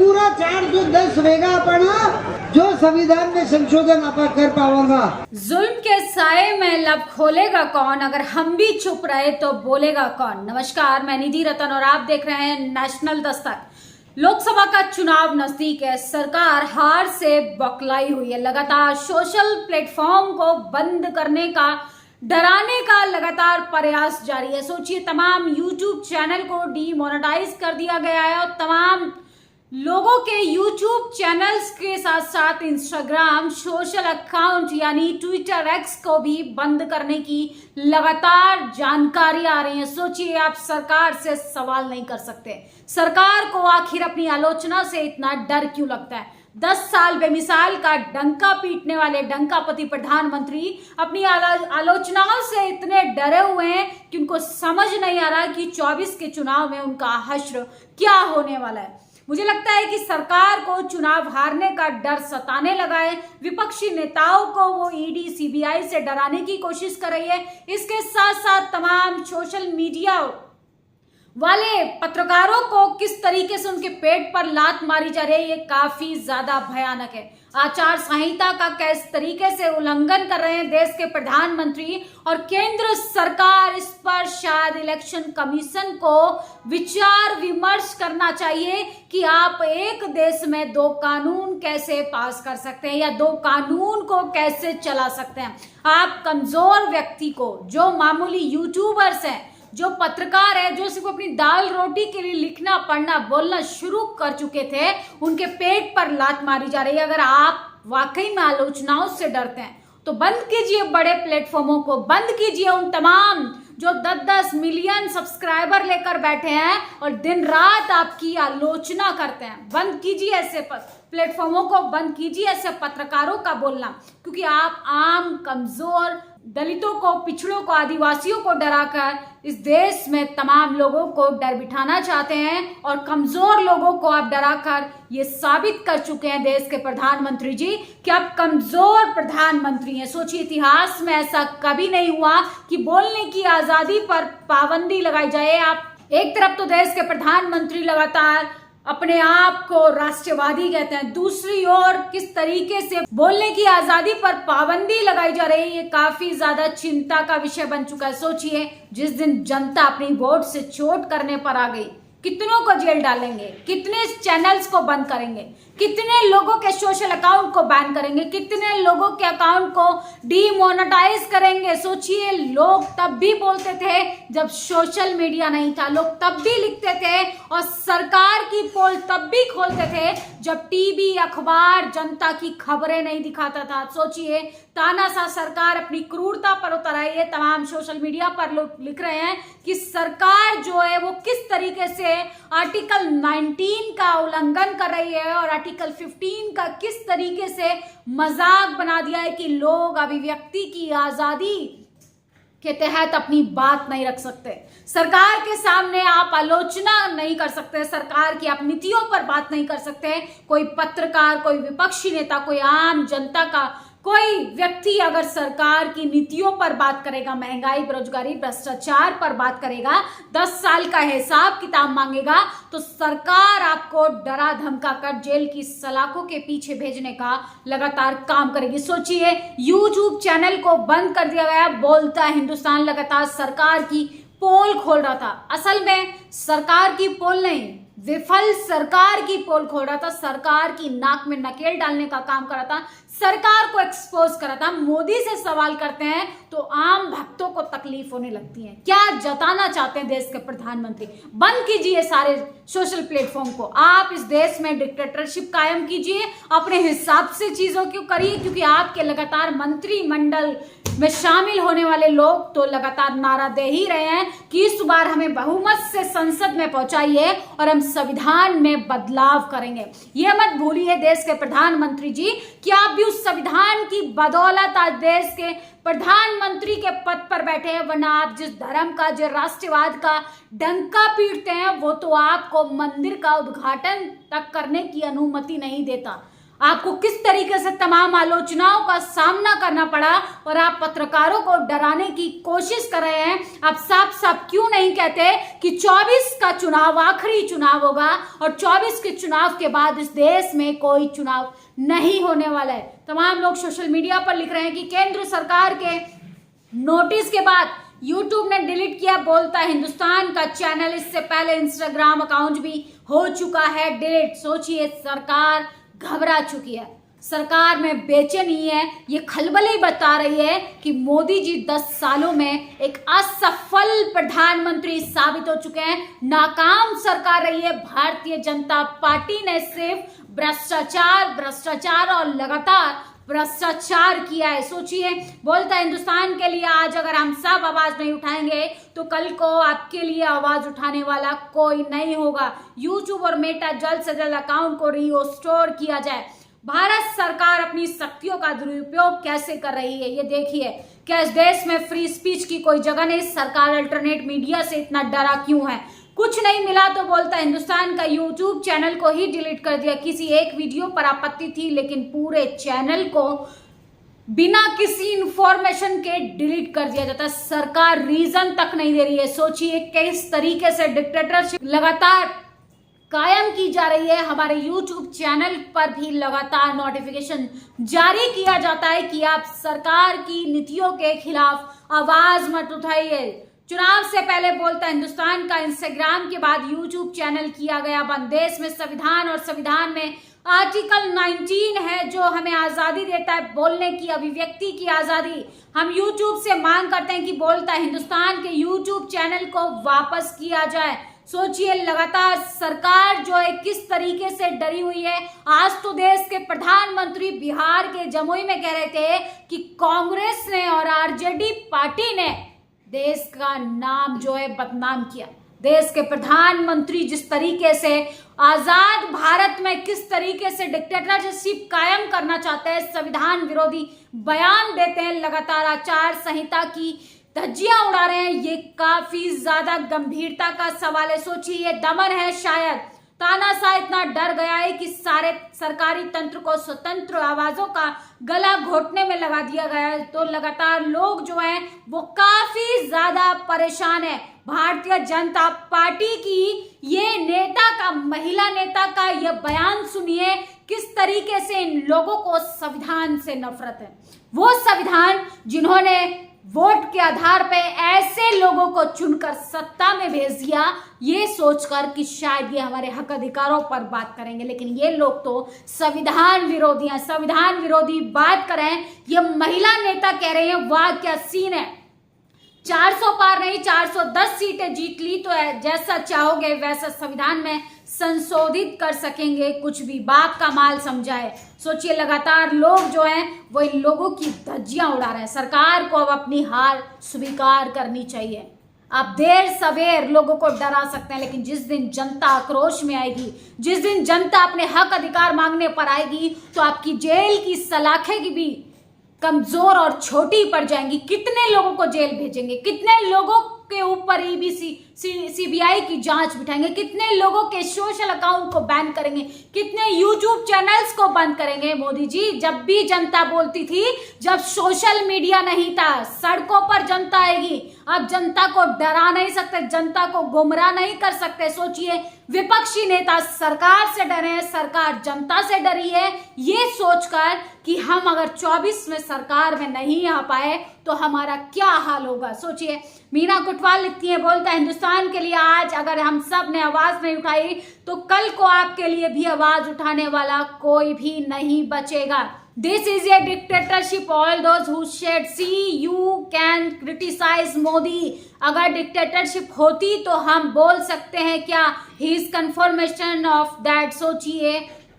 पूरा 410 रहेगा अपन जो संविधान में संशोधन आप कर पाओगा। जुल्म के साए में लब खोलेगा कौन, अगर हम भी चुप रहे तो बोलेगा कौन। नमस्कार, मैं निधि रतन और आप देख रहे हैं नेशनल दस्तक। लोकसभा का चुनाव नजदीक है, सरकार हार से बौखलाई हुई है। लगातार सोशल प्लेटफॉर्म को बंद करने का, डराने का लगातार प्रयास जारी है। सोचिए, तमाम यूट्यूब चैनल को डीमोनेटाइज कर दिया गया है और तमाम लोगों के यूट्यूब चैनल्स के साथ साथ इंस्टाग्राम सोशल अकाउंट यानी ट्विटर एक्स को भी बंद करने की लगातार जानकारी आ रही है। सोचिए, आप सरकार से सवाल नहीं कर सकते। सरकार को आखिर अपनी आलोचना से इतना डर क्यों लगता है? 10 साल बेमिसाल का डंका पीटने वाले डंकापति प्रधानमंत्री अपनी आलोचनाओं से इतने डरे हुए हैं कि उनको समझ नहीं आ रहा कि 24 के चुनाव में उनका हश्र क्या होने वाला है। मुझे लगता है कि सरकार को चुनाव हारने का डर सताने लगा है। विपक्षी नेताओं को वो ईडी सीबीआई से डराने की कोशिश कर रही है। इसके साथ साथ तमाम सोशल मीडिया वाले पत्रकारों को किस तरीके से उनके पेट पर लात मारी जा रही है, ये काफी ज्यादा भयानक है। आचार संहिता का किस तरीके से उल्लंघन कर रहे हैं देश के प्रधानमंत्री और केंद्र सरकार। इस पर शायद इलेक्शन कमीशन को विचार विमर्श करना चाहिए कि आप एक देश में 2 कानून कैसे पास कर सकते हैं या 2 कानून को कैसे चला सकते हैं। आप कमजोर व्यक्ति को, जो मामूली यूट्यूबर्स हैं, जो पत्रकार है, जो सिर्फ अपनी दाल रोटी के लिए लिखना पढ़ना बोलना शुरू कर चुके थे, उनके पेट पर लात मारी जा रही है। अगर आप वाकई में आलोचनाओं से डरते हैं तो बंद कीजिए बड़े प्लेटफॉर्मों को, बंद कीजिए उन तमाम जो 10-10 मिलियन सब्सक्राइबर लेकर बैठे हैं और दिन रात आपकी आलोचना करते हैं। बंद कीजिए ऐसे प्लेटफॉर्मों को, बंद कीजिए ऐसे पत्रकारों का बोलना, क्योंकि आप आम कमजोर दलितों को, पिछड़ों को, आदिवासियों को डराकर इस देश में तमाम लोगों को डर बिठाना चाहते हैं और कमजोर लोगों को आप डराकर ये साबित कर चुके हैं देश के प्रधानमंत्री जी कि आप कमजोर प्रधानमंत्री हैं। सोचिए, इतिहास में ऐसा कभी नहीं हुआ कि बोलने की आजादी पर पाबंदी लगाई जाए। आप एक तरफ तो देश के प्रधानमंत्री लगातार अपने आप को राष्ट्रवादी कहते हैं, दूसरी ओर किस तरीके से बोलने की आजादी पर पाबंदी लगाई जा रही है, ये काफी ज्यादा चिंता का विषय बन चुका है। सोचिए, जिस दिन जनता अपनी वोट से चोट करने पर आ गई, कितनों को जेल डालेंगे, कितने चैनल्स को बंद करेंगे, कितने लोगों के सोशल अकाउंट को बैन करेंगे, कितने लोगों के अकाउंट को डीमोनेटाइज करेंगे। सोचिए, लोग तब भी बोलते थे जब सोशल मीडिया नहीं था, लोग तब भी लिखते थे और सरकार की पोल तब भी खोलते थे जब टीवी अखबार जनता की खबरें नहीं दिखाता था। सोचिए, तानाशाह सरकार अपनी क्रूरता पर उतर आई है। तमाम सोशल मीडिया पर लोग लिख रहे हैं कि सरकार जो है वो किस तरीके से आर्टिकल 19 का उल्लंघन कर रही है और आर्टिकल 15 का किस तरीके से मजाक बना दिया है कि लोग अभिव्यक्ति की आजादी के तहत अपनी बात नहीं रख सकते। सरकार के सामने आप आलोचना नहीं कर सकते, सरकार की आप नीतियों पर बात नहीं कर सकते। कोई पत्रकार, कोई विपक्षी नेता, कोई आम जनता का कोई व्यक्ति अगर सरकार की नीतियों पर बात करेगा, महंगाई, बेरोजगारी, भ्रष्टाचार पर बात करेगा, 10 साल का हिसाब किताब मांगेगा, तो सरकार आपको डरा धमका कर जेल की सलाखों के पीछे भेजने का लगातार काम करेगी। सोचिए, यूट्यूब चैनल को बंद कर दिया गया। बोलता हिंदुस्तान लगातार सरकार की पोल खोल रहा था। असल में सरकार की पोल नहीं, विफल सरकार की पोल खोल रहा था, सरकार की नाक में नकेल डालने का काम कर रहा था, सरकार को एक्सपोज कर रहा था। मोदी से सवाल करते हैं तो आम भक्तों को तकलीफ होने लगती है। क्या जताना चाहते हैं देश के प्रधानमंत्री? बंद कीजिए सारे सोशल प्लेटफॉर्म को। आप इस देश में डिक्टेटरशिप कायम कीजिए, अपने हिसाब से चीजों को करिए, क्योंकि आपके लगातार मंत्रिमंडल में शामिल होने वाले लोग तो लगातार नारा दे ही रहे हैं कि इस बार हमें बहुमत से संसद में पहुंचाइए और हम संविधान में बदलाव करेंगे। यह मत भूलिए देश के प्रधानमंत्री जी कि आप भी उस संविधान की बदौलत आज देश के प्रधानमंत्री के पद पर बैठे हैं, वरना आप जिस धर्म का, जिस राष्ट्रवाद का डंका पीटते हैं, वो तो आपको मंदिर का उद्घाटन तक करने की अनुमति नहीं देता। आपको किस तरीके से तमाम आलोचनाओं का सामना करना पड़ा और आप पत्रकारों को डराने की कोशिश कर रहे हैं। आप साफ साफ क्यों नहीं कहते कि 24 का चुनाव आखिरी चुनाव होगा और 24 के चुनाव के बाद इस देश में कोई चुनाव नहीं होने वाला है। तमाम लोग सोशल मीडिया पर लिख रहे हैं कि केंद्र सरकार के नोटिस के बाद यूट्यूब ने डिलीट किया बोलता हिंदुस्तान का चैनल। इससे पहले इंस्टाग्राम अकाउंट भी हो चुका है डिलीट। सोचिए, सरकार घबरा चुकी है, सरकार में बेचैनी है। ये खलबल ही बता रही है कि मोदी जी 10 सालों में एक असफल प्रधानमंत्री साबित हो चुके हैं। नाकाम सरकार रही है भारतीय जनता पार्टी ने। सिर्फ भ्रष्टाचार और लगातार भ्रष्टाचार किया है। सोचिए, बोलता हिंदुस्तान के लिए आज अगर हम सब आवाज नहीं उठाएंगे तो कल को आपके लिए आवाज उठाने वाला कोई नहीं होगा। यूट्यूब और मेटा जल्द से जल्द अकाउंट को रिस्टोर किया जाए। भारत सरकार अपनी शक्तियों का दुरुपयोग कैसे कर रही है ये देखिए। क्या इस देश में फ्री स्पीच की कोई जगह नहीं? सरकार अल्टरनेट मीडिया से इतना डरा क्यों है? कुछ नहीं मिला तो बोलता हिंदुस्तान का यूट्यूब चैनल को ही डिलीट कर दिया। किसी एक वीडियो पर आपत्ति थी लेकिन पूरे चैनल को बिना किसी इंफॉर्मेशन के डिलीट कर दिया जाता है। सरकार रीजन तक नहीं दे रही है। सोचिए किस तरीके से डिक्टेटरशिप लगातार कायम की जा रही है। हमारे YouTube चैनल पर भी लगातार नोटिफिकेशन जारी किया जाता है कि आप सरकार की नीतियों के खिलाफ आवाज मत उठाइए। चुनाव से पहले बोलता हिंदुस्तान का इंस्टाग्राम के बाद YouTube चैनल किया गया बंद। देश में संविधान और संविधान में आर्टिकल 19 है जो हमें आजादी देता है बोलने की, अभिव्यक्ति की आजादी। हम YouTube से मांग करते हैं कि बोलता हिंदुस्तान के YouTube चैनल को वापस किया जाए। सोचिए, लगातार सरकार जो है किस तरीके से डरी हुई है। आज तो देश के प्रधानमंत्री बिहार के जमुई में कह रहे थे कि कांग्रेस ने और आरजेडी पार्टी ने देश का नाम जो है बदनाम किया। देश के प्रधानमंत्री जिस तरीके से आजाद भारत में किस तरीके से डिक्टेटरशिप कायम करना चाहते हैं, संविधान विरोधी बयान देते हैं, लगातार आचार संहिता की धज्जियां उड़ा रहे हैं, ये काफी ज्यादा गंभीरता का सवाल है। सोचिए, ये दमन है शायद। तानाशाह इतना डर गया है कि सारे सरकारी तंत्र को स्वतंत्र आवाजों का गला घोटने में लगा दिया गया है। तो लगातार लोग जो हैं वो काफी ज्यादा परेशान है। भारतीय जनता पार्टी की ये नेता का, महिला नेता का ये बयान सुनिए, किस तरीके से इन लोगों को संविधान से नफरत है। वो संविधान जिन्होंने वोट के आधार पे ऐसे लोगों को चुनकर सत्ता में भेज दिया, ये सोचकर कि शायद ये हमारे हक अधिकारों पर बात करेंगे, लेकिन ये लोग तो संविधान विरोधी हैं। संविधान विरोधी बात करें, ये महिला नेता कह रहे हैं, वाह क्या सीन है। 400 पार नहीं 410 सीटें जीत ली तो जैसा चाहोगे वैसा संविधान में संशोधित कर सकेंगे, कुछ भी बात का माल समझाए। सोचिए, लगातार लोग जो हैं वो इन लोगों की धज्जियां उड़ा रहे हैं। सरकार को अब अपनी हार स्वीकार करनी चाहिए। आप देर सवेर लोगों को डरा सकते हैं, लेकिन जिस दिन जनता आक्रोश में आएगी, जिस दिन जनता अपने हक अधिकार मांगने पर आएगी, तो आपकी जेल की सलाखें की भी कमजोर और छोटी पड़ जाएंगी। कितने लोगों को जेल भेजेंगे, कितने लोगों के ऊपर ईबीसी सीबीआई की जांच बिठाएंगे, कितने लोगों के सोशल अकाउंट को बैन करेंगे, कितने यूट्यूब चैनल्स को बंद करेंगे। मोदी जी, जब भी जनता बोलती थी, जब सोशल मीडिया नहीं था, सड़कों पर जनता आएगी। अब जनता को डरा नहीं सकते, जनता को गुमराह नहीं कर सकते। सोचिए, विपक्षी नेता सरकार से डरे हैं, सरकार जनता से डरी है, ये सोचकर कि हम अगर 24 में सरकार में नहीं आ पाए तो हमारा क्या हाल होगा। सोचिए, मीना कुटवाल लिखती है, बोलता हिंदुस्तान के लिए आज अगर हम सब ने आवाज नहीं उठाई तो कल को आपके लिए भी आवाज उठाने वाला कोई भी नहीं बचेगा। This is a dictatorship. All those who said, see, you can criticize Modi. अगर डिक्टेटरशिप होती तो हम बोल सकते हैं क्या he is confirmation of that. सोचिए,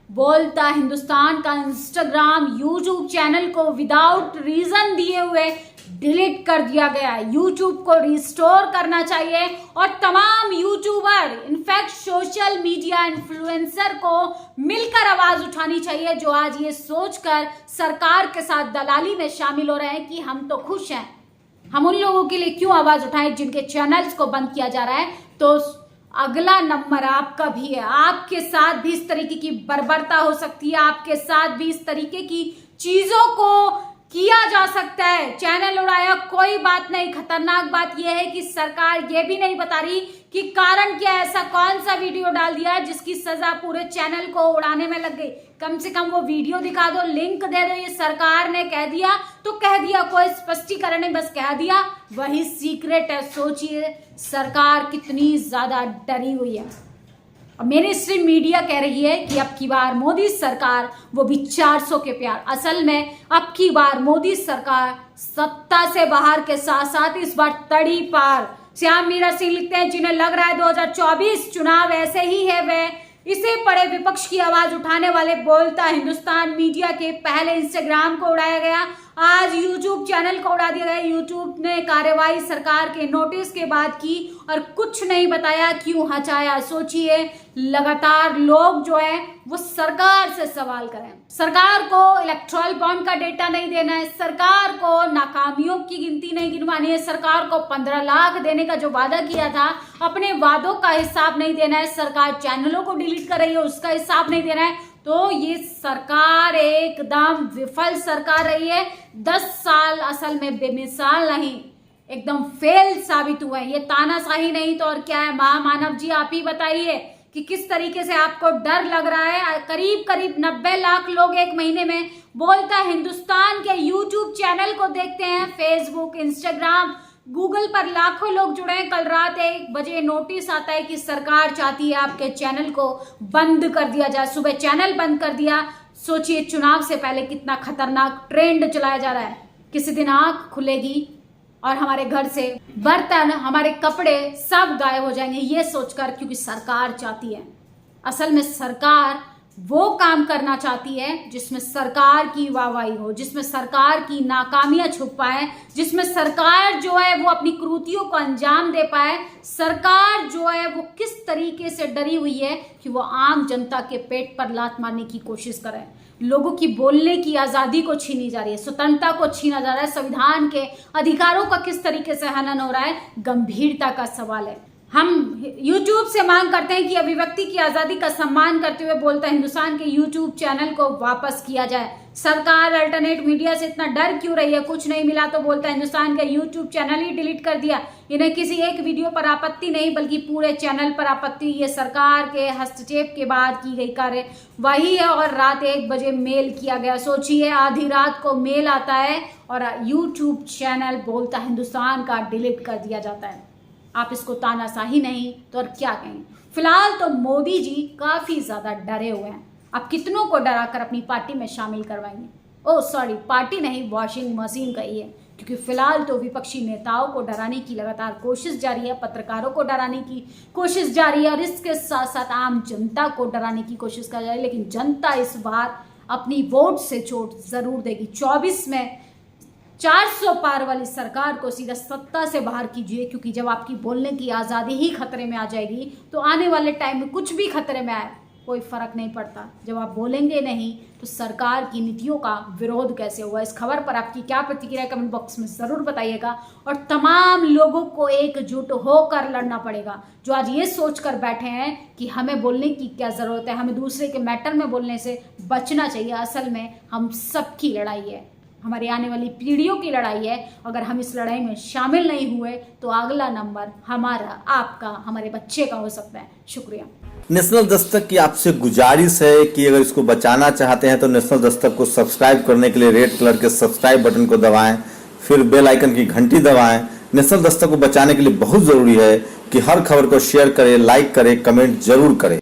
बोलता हिंदुस्तान का इंस्टाग्राम यूट्यूब चैनल को विदाउट रीजन दिए हुए डिलीट कर दिया गया। यूट्यूब को रिस्टोर करना चाहिए और तमाम YouTuber, in fact social media influencer को मिलकर आवाज उठानी चाहिए, जो आज ये सोचकर सरकार के साथ दलाली में शामिल हो रहे हैं कि हम तो खुश हैं। हम उन लोगों के लिए क्यों आवाज उठाएं जिनके चैनल्स को बंद किया जा रहा है। तो अगला नंबर आपका भी है। आपके साथ भी इस तरीके की बर्बरता हो सकती है, आपके साथ भी इस तरीके की चीजों को किया जा सकता है। चैनल उड़ाया कोई बात नहीं, खतरनाक बात यह है कि सरकार ये भी नहीं बता रही कि कारण क्या है, ऐसा कौन सा वीडियो डाल दिया जिसकी सजा पूरे चैनल को उड़ाने में लग गई। कम से कम वो वीडियो दिखा दो, लिंक दे दो। ये सरकार ने कह दिया तो कह दिया, कोई स्पष्टीकरण नहीं, बस कह दिया, वही सीक्रेट है। सोचिए सरकार कितनी ज्यादा डरी हुई है। मेन स्ट्रीम मीडिया कह रही है कि अब की बार मोदी सरकार, वो भी 400 के प्यार। असल में अब की बार मोदी सरकार सत्ता से बाहर के साथ साथ इस बार तड़ी पार। श्याम मीरा सिंह लिखते हैं, जिन्हें लग रहा है 2024 चुनाव ऐसे ही है, वे इसे पड़े विपक्ष की आवाज उठाने वाले बोलता हिंदुस्तान मीडिया के पहले इंस्टाग्राम को उड़ाया गया, आज यूट्यूब चैनल को उड़ा दिया गया। यूट्यूब ने कार्रवाई सरकार के नोटिस के बाद की और कुछ नहीं बताया, क्यों हचाया। सोचिए लगातार लोग जो है वो सरकार से सवाल करें। सरकार को इलेक्ट्रल बॉन्ड का डेटा नहीं देना है, सरकार को नाकामियों की गिनती नहीं गिनवानी है, सरकार को 15 लाख देने का जो वादा किया था अपने वादों का हिसाब नहीं देना है, सरकार चैनलों को डिलीट कर रही है उसका हिसाब नहीं देना है। तो ये सरकार एकदम विफल सरकार रही है। 10 साल असल में बेमिसाल नहीं, एकदम फेल साबित हुआ है। ये तानाशाही नहीं तो और क्या है। महामानव जी आप ही बताइए कि किस तरीके से आपको डर लग रहा है। करीब करीब 90 लाख लोग एक महीने में बोलता हिंदुस्तान के यूट्यूब चैनल को देखते हैं, फेसबुक, इंस्टाग्राम, गूगल पर लाखों लोग जुड़े हैं। कल रात 1 बजे नोटिस आता है कि सरकार चाहती है आपके चैनल को बंद कर दिया जाए। सुबह चैनल बंद कर दिया। सोचिए चुनाव से पहले कितना खतरनाक ट्रेंड चलाया जा रहा है। किसी दिन आंख खुलेगी और हमारे घर से बर्तन, हमारे कपड़े सब गायब हो जाएंगे, ये सोचकर, क्योंकि सरकार चाहती है। असल में सरकार वो काम करना चाहती है जिसमें सरकार की वाहवाही हो, जिसमें सरकार की नाकामियां छुप पाए, जिसमें सरकार जो है वो अपनी कृतियों को अंजाम दे पाए। सरकार जो है वो किस तरीके से डरी हुई है कि वो आम जनता के पेट पर लात मारने की कोशिश करे। लोगों की बोलने की आजादी को छीनी जा रही है, स्वतंत्रता को छीना जा रहा है, संविधान के अधिकारों का किस तरीके से हनन हो रहा है, गंभीरता का सवाल है। हम YouTube से मांग करते हैं कि अभिव्यक्ति की आजादी का सम्मान करते हुए बोलता हिंदुस्तान के YouTube चैनल को वापस किया जाए। सरकार अल्टरनेट मीडिया से इतना डर क्यों रही है? कुछ नहीं मिला तो बोलता हिंदुस्तान का YouTube चैनल ही डिलीट कर दिया। इन्हें किसी एक वीडियो पर आपत्ति नहीं बल्कि पूरे चैनल पर आपत्ति। ये सरकार के हस्तक्षेप के बाद की गई कार्य वही है और रात 1 बजे मेल किया गया। सोचिए आधी रात को मेल आता है और YouTube चैनल बोलता हिंदुस्तान का डिलीट कर दिया जाता है। आप इसको तानाशाही नहीं तो और क्या कहें। फिलहाल तो मोदी जी काफी ज्यादा डरे हुए हैं। अब कितनों को डराकर अपनी पार्टी में शामिल करवाएंगे? ओह सॉरी, पार्टी नहीं, वॉशिंग मशीन कही है। क्योंकि फिलहाल तो विपक्षी नेताओं को डराने की लगातार कोशिश जारी है, पत्रकारों को डराने की कोशिश जारी है और इसके साथ साथ आम जनता को डराने की कोशिश कर रही है। लेकिन जनता इस बार अपनी वोट से चोट जरूर देगी। 24 में 400 पार वाली सरकार को सीधा सत्ता से बाहर कीजिए, क्योंकि जब आपकी बोलने की आज़ादी ही खतरे में आ जाएगी तो आने वाले टाइम में कुछ भी खतरे में आए कोई फर्क नहीं पड़ता। जब आप बोलेंगे नहीं तो सरकार की नीतियों का विरोध कैसे होगा? इस खबर पर आपकी क्या प्रतिक्रिया कमेंट बॉक्स में ज़रूर बताइएगा। और तमाम लोगों को एकजुट होकर लड़ना पड़ेगा, जो आज ये सोचकर बैठे हैं कि हमें बोलने की क्या ज़रूरत है, हमें दूसरे के मैटर में बोलने से बचना चाहिए। असल में हम सबकी लड़ाई है, हमारी आने वाली पीढ़ियों की लड़ाई है। अगर हम इस लड़ाई में शामिल नहीं हुए तो अगला नंबर हमारा, आपका, हमारे बच्चे का हो सकता है। शुक्रिया। नेशनल दस्तक की आपसे गुजारिश है कि अगर इसको बचाना चाहते हैं तो नेशनल दस्तक को सब्सक्राइब करने के लिए रेड कलर के सब्सक्राइब बटन को दबाएं, फिर बेल आइकन की घंटी दबाएं। नेशनल दस्तक को बचाने के लिए बहुत जरूरी है कि हर खबर को शेयर करें, लाइक करें, कमेंट जरूर करें।